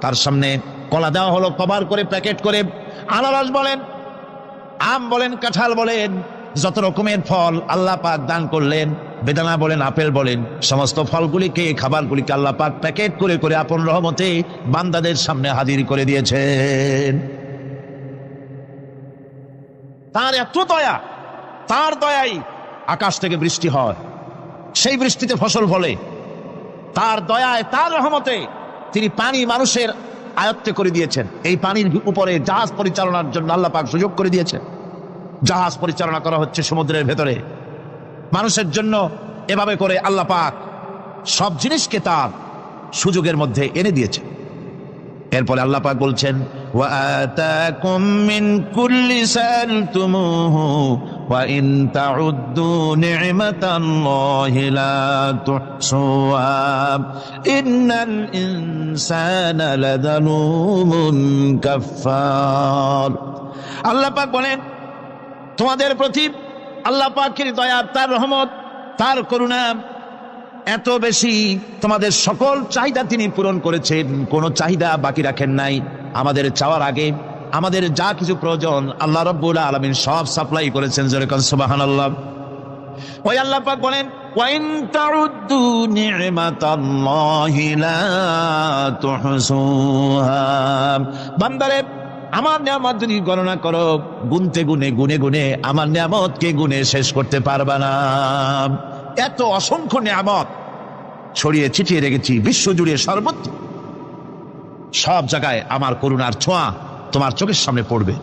তার সামনে কলা দেওয়া হলো কভার করে, প্যাকেট করে। আনারস বলেন, আম বলেন, কাঁঠাল বলেন, যত রকমের ফল আল্লাহ পাক দান করলেন, বেদানা বলেন, আপেল বলেন, সমস্ত ফলগুলিকে, খাবারগুলিকে আল্লাহ পাক প্যাকেট করে করে আপন রহমতে বান্দাদের সামনে হাজির করে দিয়েছেন। তার এত দয়া, তার দয়াই আকাশ থেকে বৃষ্টি হয়, সেই বৃষ্টিতে ফসল ফলে। তার দয়ায়, তার রহমতে তিনি পানি মানুষের আয়ত্তে করে দিয়েছেন। এই পানির উপরে জাহাজ পরিচালনার জন্য আল্লাহ পাক সুযোগ করে দিয়েছেন। জাহাজ পরিচালনা করা হচ্ছে সমুদ্রের ভেতরে মানুষের জন্য। এভাবে করে আল্লাহ পাক সব জিনিসকে তার সুযোগের মধ্যে এনে দিয়েছেন। এরপরে আল্লাহ পাক বলছেন ওয়া আতাকুম মিন কুল্লি সালতুমুহু ওয়া ইন তাউদ্দু নি'মাতাল্লাহি লা তুহসুহা ইন্নাল ইনসানা লাযালুমুন কাফফার। আল্লাহ পাক বলেন তোমাদের প্রতি আল্লাহ পাকের দয়া, তার রহমত, তার করুণা এত বেশি, তোমাদের সকল চাহিদা তিনি পূরণ করেছেন, কোনো চাহিদা বাকি রাখেন নাই। আমাদের চাওয়ার আগে আমাদের যা কিছু প্রয়োজন আল্লাহ রাব্বুল আলামিন সব সাপ্লাই করেছেন। যেরকম সুবহানাল্লাহ। ওই আল্লাহ পাক বলেন ওয়া ইন তাউদ্দু নি'মাতাল্লাহি লা তুহসুহা, বান্দারে আমার নিয়ামত যদি গণনা করো, গুনতে গুনে গুনে গুনে আমার নিয়ামতকে গুনে শেষ করতে পারবা না। এত অসংখ্য নিয়ামত ছড়িয়ে ছিটিয়ে রেখেছি বিশ্ব জুড়ে, সর্বত্র, সব জায়গায় আমার করুণার ছোঁয়া তোমার চোখের সামনে পড়বে।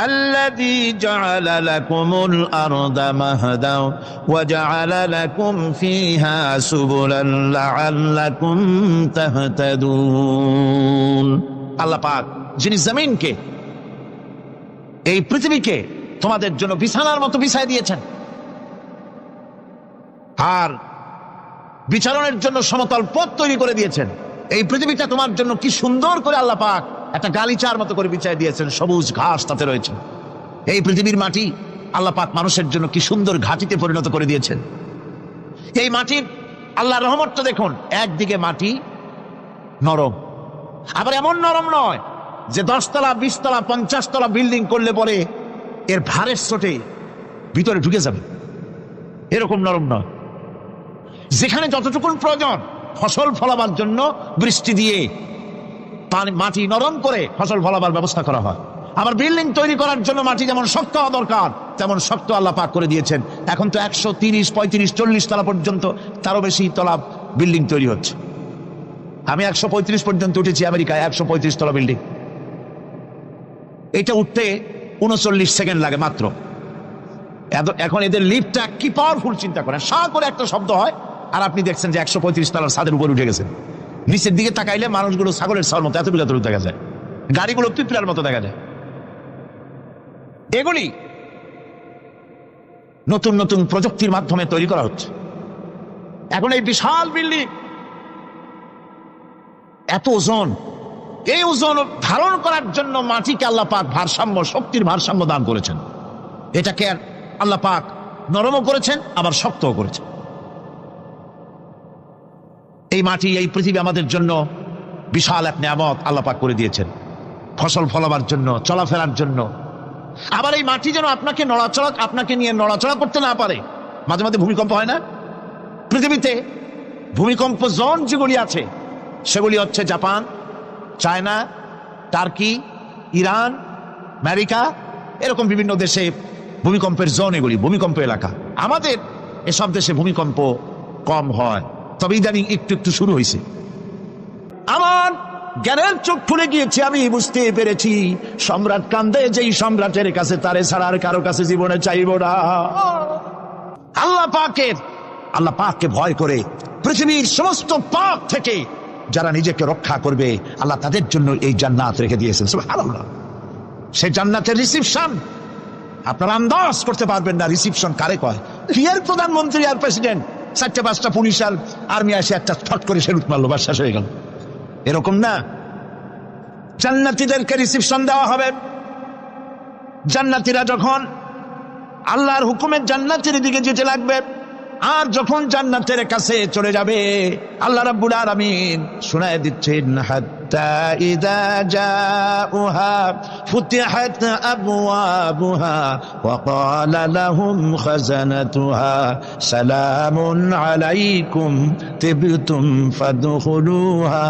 আল্লাযী জাআলা লাকুমুল আরদা মাহদা ওয়া জাআলা লাকুম ফীহা সুবুলান লাআল্লাকুম তাহতাদুন। আল্লাহ পাক যিনি জমিনকে, এই পৃথিবীকে তোমাদের জন্য বিছানার মতো বিছায় দিয়েছেন, আর বিচারণের জন্য সমতল পথ তৈরি করে দিয়েছেন। এই পৃথিবীটা তোমার জন্য কি সুন্দর করে আল্লাহ পাক একটা গালিচার মতো করে বিছায় দিয়েছেন, সবুজ ঘাস তাতে রয়েছে। এই পৃথিবীর মাটি আল্লাহ পাক মানুষের জন্য কি সুন্দর ঘাটিতে পরিণত করে দিয়েছেন। এই মাটির আল্লাহর রহমতটা দেখুন, একদিকে মাটি নরম, আবার এমন নরম নয় যে 10 তলা 20 তলা 50 তলা বিল্ডিং করলে পরে এর ভারের চোটে ভিতরে ঢুকে যাবে, এরকম নরম নয়। যেখানে যতটুকু প্রয়োজন ফসল ফলাবার জন্য বৃষ্টি দিয়ে মাটি নরম করে ফসল ফলাবার ব্যবস্থা করা হয়। আবার বিল্ডিং তৈরি করার জন্য মাটি যেমন শক্ত হওয়া দরকার তেমন শক্ত আল্লাহ পাক করে দিয়েছেন। এখন তো 130, 35, 40 তলা পর্যন্ত, তারও বেশি তলা বিল্ডিং তৈরি হচ্ছে। আমি 135 পর্যন্ত উঠেছি আমেরিকায়, 135 তলা বিল্ডিং। এটা উঠতে 39 সেকেন্ড লাগে মাত্র। এখন এদের লিফটটা কি পাওয়ারফুল চিন্তা করেন, সা করে একটা শব্দ হয়, আর আপনি দেখছেন যে 135 তলার ছাদের উপর উঠে গেছেন। নিচের দিকে তাকাইলে মানুষগুলো ছাগলের ছাওয়ার মতো এতটুকু এতটুকু দেখা যায়, গাড়িগুলো পিঁপড়ার মতো দেখা যায়। এগুলি নতুন নতুন প্রযুক্তির মাধ্যমে তৈরি করা হচ্ছে। এখন এই বিশাল বিল্ডিং, এত ওজন, এই ওজন ধারণ করার জন্য মাটিকে আল্লাহ পাক ভারসাম্য, শক্তির ভারসাম্য দান করেছেন। এটাকে আল্লাহ পাক নরমও করেছেন, আবার শক্তও করেছেন। এই মাটি, এই পৃথিবী আমাদের জন্য বিশাল এক নিয়ামত আল্লাহ পাক করে দিয়েছেন, ফসল ফলাবার জন্য, চলাফেরার জন্য। আবার এই মাটি যেন আপনাকে নিয়ে নড়াচড়া করতে না পারে। মাঝে মাঝে ভূমিকম্প হয় না? পৃথিবীতে ভূমিকম্প জোন যেগুলি আছে সেগুলি হচ্ছে Japan, China, turkey, Iran, America, এরকম বিভিন্ন দেশে ভূমিকম্পের জোন, এগুলি ভূমিকম্প এলাকা। আমাদের এসব দেশে ভূমিকম্প কম হয়, তবে ইদানিং একটু একটু শুরু হয়েছে। আমার জ্ঞানের চোখ খুলে গিয়েছে, আমি বুঝতে পেরেছি সম্রাট কান্দে যেই সম্রাটের কাছে তারে ছাড়া আর কারো কাছে জীবনে চাইব না। আল্লাহ পাককে ভয় করে পৃথিবীর সমস্ত পাপ থেকে যারা নিজেকে রক্ষা করবে, আল্লাহ তাদের জন্য এই জান্নাত রেখে দিয়েছেন। সুবহানাল্লাহ। সেই জান্নাতের রিসিপশন আপনারা আন্দাজ করতে পারবেন না। রিসিপশন কারে কয়? কি এর প্রধানমন্ত্রী আর প্রেসিডেন্ট, 4-5টা পুলিশ আর আর্মি আসে একটা ছট করে সেলুট মারলো, বাস শেষ হয়ে গেল, এরকম না। জান্নাতীদেরকে রিসিপশন দেওয়া হবে। জান্নাতীরা যখন আল্লাহর হুকুমের জান্নাতের দিকে যেতে লাগবে, আর যখন জান্নাতের কাছে চলে যাবে, আল্লাহ রাব্বুল আলামিন শোনায় দিচ্ছেন, হাত্তা ইযা জাউহা ফুতিহাত আবওয়াবুহা ওয়া ক্বালা লাহুম খাজানাতুহা সালামুন আলাইকুম তিবতুম ফাদখুলুহা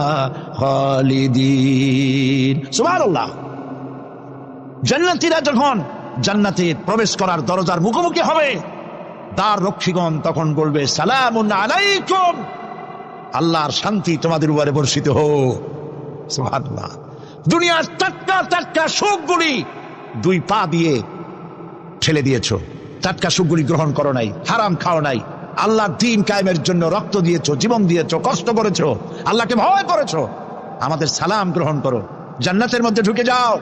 খালিদিন। সুবহানাল্লাহ। জান্নাতীরা যখন জান্নাতে প্রবেশ করার দরজার মুখোমুখি হবে, দ্বার রক্ষীগণ তখন বলবে, সালামুন আলাইকুম, আল্লাহর শান্তি তোমাদের উপরে বর্ষিত হোক। সুবহানাল্লাহ। দুনিয়ার টাটকা টাটকা সুখগুলি 2 পা দিয়ে ঠেলে দিয়েছো, টাটকা সুখগুলি গ্রহণ করো নাই, হারাম খাও নাই, আল্লাহর দ্বীন কায়েমের জন্য রক্ত দিয়েছো, জীবন দিয়েছো, কষ্ট করেছো, আল্লাহকে ভয় করেছো। আমাদের সালাম গ্রহণ করো, জান্নাতের মধ্যে ঢুকে যাও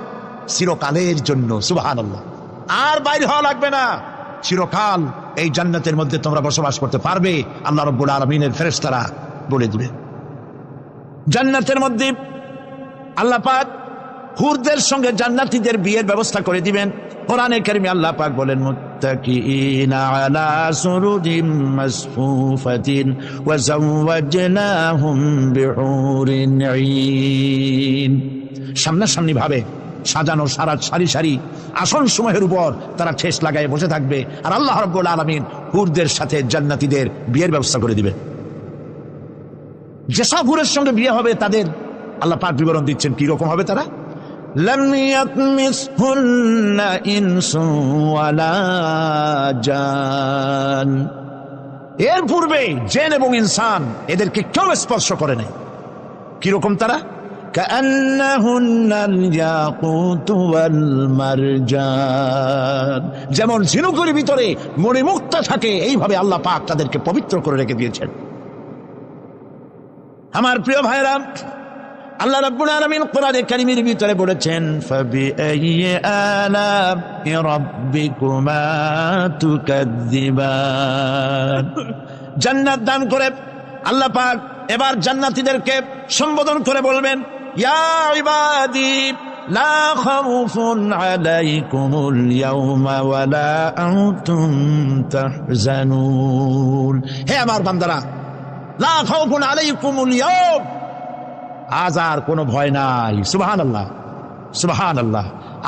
চিরকালের জন্য। সুবহানাল্লাহ। আর বাইরে হওয়া লাগবে না, চিরকাল এই জান্নাতের মধ্যে তোমরা বসবাস করতে পারবে, আল্লাহ রাব্বুল আলামিনের ফেরেশতারা বলে দিবে। জান্নাতের মধ্যে আল্লাহ পাক হুরদের সঙ্গে জান্নাতীদের বিয়ের ব্যবস্থা করে দিবেন। কোরআনে কারিমে আল্লাহ পাক বলেন, মুত্তাকিইনা আলা সুরুরিম মাসফুফাতিন ওয়া যাওয়াজনাহুম বিহুরিন ঈন। সামনাসামনি ভাবে সাজানো সারি সারি আসন সমূহের উপর তারা ঠেস লাগায় বসে থাকবে, আর আল্লাহ রাব্বুল আলামিন হুরদের সাথে জান্নাতীদের বিয়ের ব্যবস্থা করে দিবেন। যেসব হুরের সঙ্গে বিয়ে হবে তাদের আল্লাহ পাক বিবরণ দিচ্ছেন কি রকম হবে তারা। লাম ইয়াতমিসহুন্না ইনসু ওয়ালা জান। এর পূর্বে জিন এবং ইনসান এদেরকে কেউ স্পর্শ করে নাই। কি রকম তারা? কাআন্নাহুন্নাল ইয়াকুতু ওয়াল মারজান। যেমন ঝিনুকের ভিতরে মণিমুক্তা থাকে, এইভাবে আল্লাহ পাক তাদেরকে পবিত্র করে রেখে দিয়েছেন। আমার প্রিয় ভাইরা, আল্লাহ রাব্বুল আলামিন কোরআনে কারীমের ভিতরে বলেছেন, ফাবিআইয়ি আলা'i রাব্বিকুমা তুকাযযিবান। জান্নাত দান করে আল্লাহ পাক এবার জান্নাতীদেরকে সম্বোধন করে বলবেন, ইয়া ইবাদি লা খাউফুন আলাইকুমুল ইয়াওমা ওয়ালা আনতুম তাহজানুন। হে আমার বান্দারা, লা খাউফুন আলাইকুমুল ইয়াওম, আজ আর কোনো ভয় নাই। সুবহানাল্লাহ, সুবহানাল্লাহ।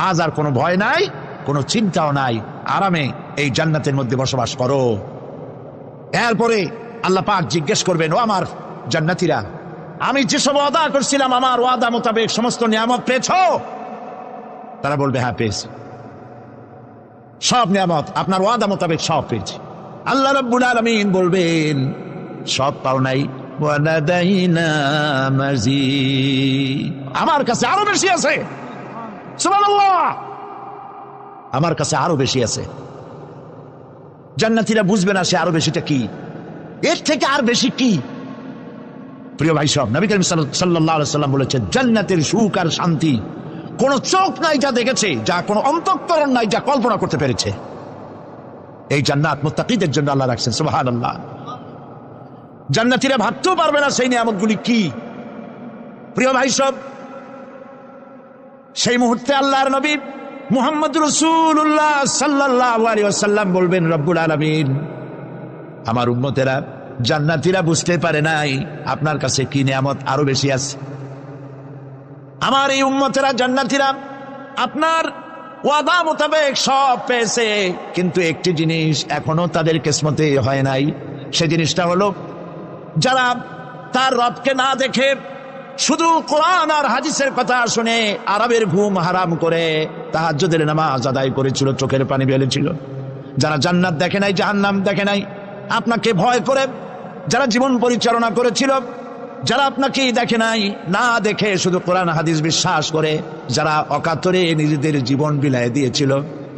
আজ আর কোনো ভয় নাই, কোনো চিন্তাও নাই, আরামে এই জান্নাতের মধ্যে বসবাস করো। এরপরে আল্লাহ পাক জিজ্ঞেস করবেন, ও আমার জান্নাতীরা, আমি যেসব ওয়াদা করছিলাম আমার ওয়াদা মোতাবেক সমস্ত নিয়ামত পেয়েছো? তারা বলবে, হ্যাঁ পেয়েছি, সব নিয়ামত আপনার ওয়াদা মোতাবেক সব পেয়েছি। আল্লাহ রাব্বুল আলামিন বলবেন, সব পাও নাই, ওয়ালাদাইনা মাজিদ, আমার কাছে আরো বেশি আছে। সুবহানাল্লাহ, আমার কাছে আরো বেশি আছে। জান্নাতীরা বুঝবে না সে আরো বেশিটা কি, এর থেকে আর বেশি কি। প্রিয় ভাই সব, নবী করিম সাল্লাল্লাহু আলাইহি ওয়াসাল্লাম বলেছেন, জান্নাতের সুখ আর শান্তি কোন চোখ নাই যা দেখেছে, যা কোন অন্তঃকরণ নাই যা কল্পনা করতে পেরেছে। এই জান্নাত মুত্তাকিদের জন্য আল্লাহ রাখছেন। সুবহানাল্লাহ। জান্নাতীরা ভাবতেও পারবে না সেই নিয়ামতগুলি কি। প্রিয় ভাই সব, সেই মুহূর্তে আল্লাহর নবী মুহাম্মদ রাসূলুল্লাহ সাল্লাল্লাহু আলাইহি ওয়াসাল্লাম বলবেন, রব্বুল আলামিন, আমার উম্মতেরা জান্নাতীরা বুঝতে পারে নাই আপনার কাছে কি নিয়ামত আরো বেশি আছে। আমার এই উম্মতেরা জান্নাতীরা আপনার ওয়াদা মোতাবেক সব পেয়েছে, কিন্তু একটি জিনিস এখনো তাদের কিসমতে হয় নাই। সেই জিনিসটা হলো, যারা তার রবকে না দেখে শুধু কোরআন আর হাদিসের কথা শুনে আরবের ঘুম হারাম করে তাহাজ্জুদের নামাজ আদায় করেছিল, চোখের পানি ফেলেছিল। যারা জান্নাত দেখে নাই, জাহান্নাম দেখে নাই, আপনাকে ভয় করে যারা জীবন পরিচালনা করেছিল, যারা আপনাকে দেখে নাই, না দেখে শুধু কোরআন হাদিস বিশ্বাস করে যারা অকাতরে নিজেদের জীবন বিলায় দিয়েছিল,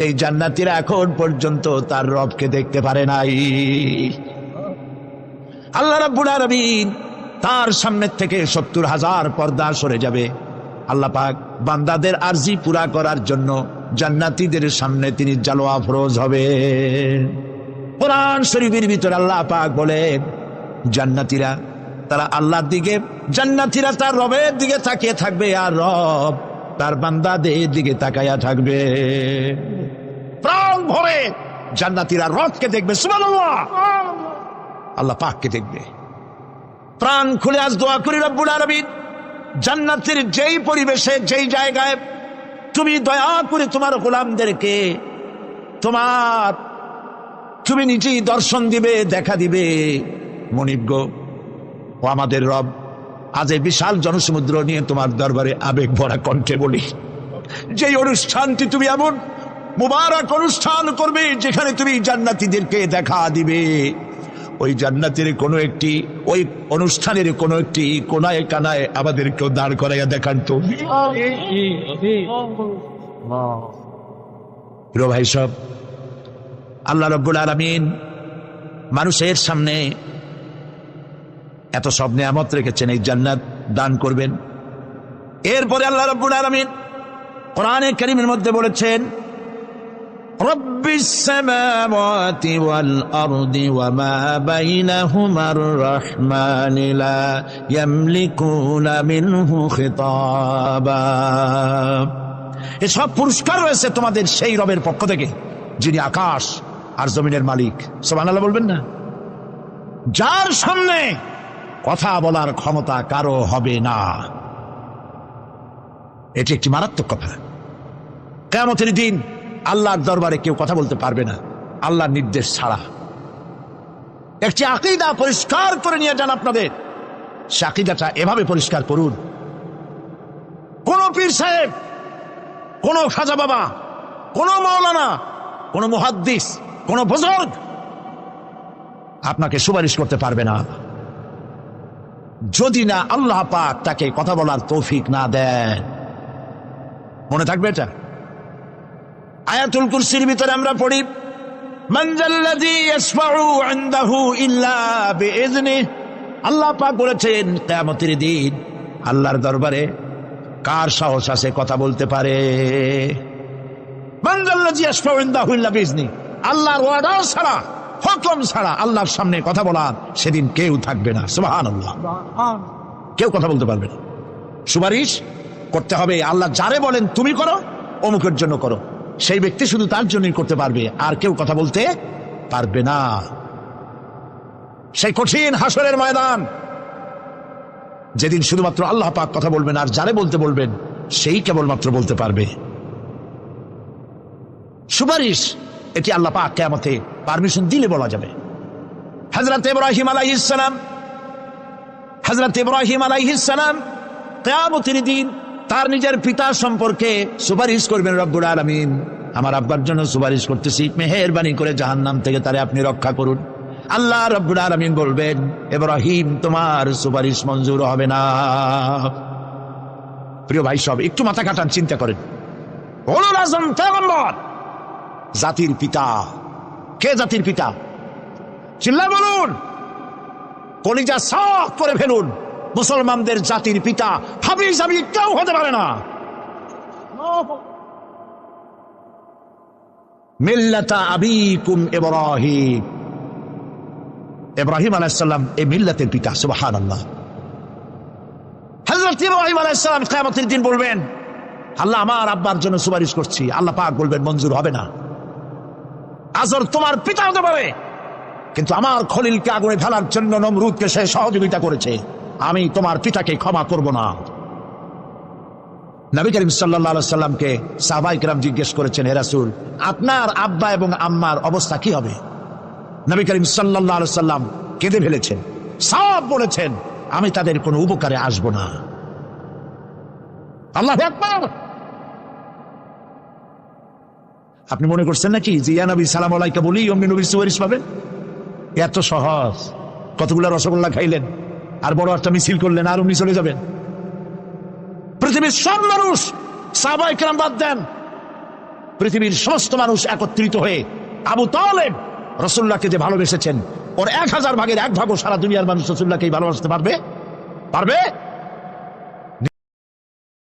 এই জান্নাতীরা এখন পর্যন্ত তার রবকে দেখতে পারে নাই। আল্লাহ রাব্বুল আলামিন তার সামনে থেকে ৭০,০০০ পর্দা সরে যাবে। আল্লাহ পাক বান্দাদের আরজি পুরা করার জন্য জান্নাতীদের সামনে তিনি জালোয়া ফরজ হবে। কোরআন শরীফের ভিতরে আল্লাহ পাক বলেন, জান্নাতীরা তারা আল্লাহর দিকে, জান্নাতীরা তার রবের দিকে তাকিয়ে থাকবে, আর রব তার বান্দাদের দিকে তাকায়া থাকবে। প্রাণ ভরে জান্নাতীরা রবকে দেখবে, সুবহানাল্লাহ, আল্লাহ পাককে দেখবে। প্রাণ খুলে আজ দোয়া করি রব্বুল আলামিন, জান্নাতের যেই পরিবেশে, যেই জায়গায় তুমি দয়া করে তোমার গোলামদেরকে তুমি নিজেই দর্শন দিবে, দেখা দিবে। মনিব গো, ও আমাদের রব, আজ এই বিশাল জনসমুদ্র নিয়ে তোমার দরবারে আবেগ ভরা কণ্ঠে বলি, যেই অনুষ্ঠানটি তুমি এমন মুবারক অনুষ্ঠান করবে যেখানে তুমি জান্নাতীদেরকে দেখা দিবে, ওই জান্নাতের কোনো একটি, ওই অনুষ্ঠানের কোনো একটি কোনায় কানায় আমাদেরকেও দাঁড় করাইয়া দেখান তো। প্রিয় ভাই সব, আল্লাহ রাব্বুল আলামিন মানুষের সামনে এত সব নিয়ামত রেখেছেন, এই জান্নাত দান করবেন। এরপরে আল্লাহ রাব্বুল আলামিন কোরআনে কারীমের মধ্যে বলেছেন, রব্বিস সামাওয়াতি ওয়াল আরদি ওয়া মা বাইনাহুমার রাহমানি লা ইয়ামলিকুনা মিনহু খিতাবা। এসব পুরস্কার রয়েছে তোমাদের সেই রবের পক্ষ থেকে যিনি আকাশ আর জমিনের মালিক। সুবহানাল্লাহ বলবেন না? যার সামনে কথা বলার ক্ষমতা কারো হবে না। এটি একটি মারাত্মক কথা। কিয়ামতের দিন আল্লাহর দরবারে কেউ কথা বলতে পারবে না আল্লাহর নির্দেশ ছাড়া। একটি আকীদা পরিষ্কার করে নিয়ে যান আপনাদের, সে আকীদাটা এভাবে পরিষ্কার করুন, কোন পীর সাহেব, কোন খাজা বাবা, কোন মাওলানা, কোন মুহাদ্দিস, কোন বুজুর্গ আপনাকে সুপারিশ করতে পারবে না যদি না আল্লাহ পাক তাকে কথা বলার তৌফিক না দেন। মনে থাকবে এটা। আয়াতুল কুরসির ভিতরে আমরা পড়ি, মান যাল্লাযী ইয়াশফাউ ইনদাহু ইল্লা বিইজনিহি। আল্লাহ পাক বলেছেন কিয়ামতের দিন আল্লাহর দরবারে কার সাহস আছে কথা বলতে পারে? মান যাল্লাযী ইয়াশফাউ ইনদাহু ইল্লা বিইজনিহি। আল্লাহর ওয়াদা ছাড়া, হুকুম ছাড়া আল্লাহর সামনে কথা বলার সেদিন কেউ থাকবে না। সুবহানাল্লাহ, কেউ কথা বলতে পারবে না। সুপারিশ করতে হবে আল্লাহ যারে বলেন তুমি করো, অমুকের জন্য করো, সেই ব্যক্তি শুধু তার জন্যই করতে পারবে, আর কেউ কথা বলতে পারবে না। সেই কঠিন হাসরের ময়দান, যেদিন শুধুমাত্র আল্লাহ পাক কথা বলবেন, আর যারে বলতে বলবেন সেই কেবলমাত্র বলতে পারবে। সুপারিশ এটি আল্লাহ পাক কিয়ামতে পারমিশন দিলে বলা যাবে। হযরত ইব্রাহিম আলাইহিস সালাম কিয়ামতের দিন তার নিজের পিতা সম্পর্কে সুপারিশ করবেন, রব্বুল আলামিন আমার আব্বার জন্য সুপারিশ করতেছি, মেহেরবানি করে জাহান্নাম থেকে তারে আপনি রক্ষা করুন। আল্লাহ রব্বুল আলামিন বলবেন, ইব্রাহিম তোমার সুপারিশ মঞ্জুর হবে না। প্রিয় ভাই সব, একটু মাথা কাটান, চিন্তা করেন। উলুল আযম পয়গম্বর, জাতির পিতা। কে জাতির পিতা? চিল্লা বলুন, কলিজা সাফ করে ফেলুন। মুসলমানদের জাতির পিতা হাবিজ কেউ হতে পারে না। মিল্লাতা আবিকুম ইব্রাহিম, ইব্রাহিম আলাইহিস সালাম এই মিল্লাতের পিতা। সুবহানাল্লাহ। হযরত ইব্রাহিম আলাইহিস সালাম কিয়ামতের দিন বলবেন, আল্লাহ আমার আব্বার জন্য সুপারিশ করছি। আল্লাহ পাক বলবেন মঞ্জুর হবে না। আজর তোমার পিতা হতে পারে, কিন্তু আমার খলিলকে আগুনে ফেলার জন্য নমরুদকে সে সহযোগিতা করেছে, আমি তোমার পিতাকে ক্ষমা করব না। নবী করিম সাল্লাল্লাহু আলাইহি সাল্লামকে সাহাবায়ে কেরাম জিজ্ঞেস করেছেন, হে রাসূল আপনার আব্বা এবং আম্মার অবস্থা কি হবে? নবী করিম সাল্লাল্লাহু আলাইহি সাল্লাম কেঁদে ফেলেছেন, সব বলেছেন আমি তাদের কোনো উপকারে আসব না। আল্লাহু আকবার। আপনি মনে করছেন নাকি যে ইয়া নবী সালাম আলাইকা বলি অমনি নবীর সুপারিশ পাবেন? এত সহজ। কতগুলা রসগোল্লা খাইলেন আর বড় একটা মিছিল করলেন আর অমনি চলে যাবেন? পৃথিবীর সব মানুষ, সাহাবায়ে কেরাম বাদ দেন, পৃথিবীর সমস্ত মানুষ একত্রিত হয়ে আবু তালেব রাসূলুল্লাহকে যে ভালোবেসেছেন, ওর 1000 ভাগের 1 ভাগও সারা দুনিয়ার মানুষ রাসূলুল্লাহকেই ভালোবাসতে পারবে?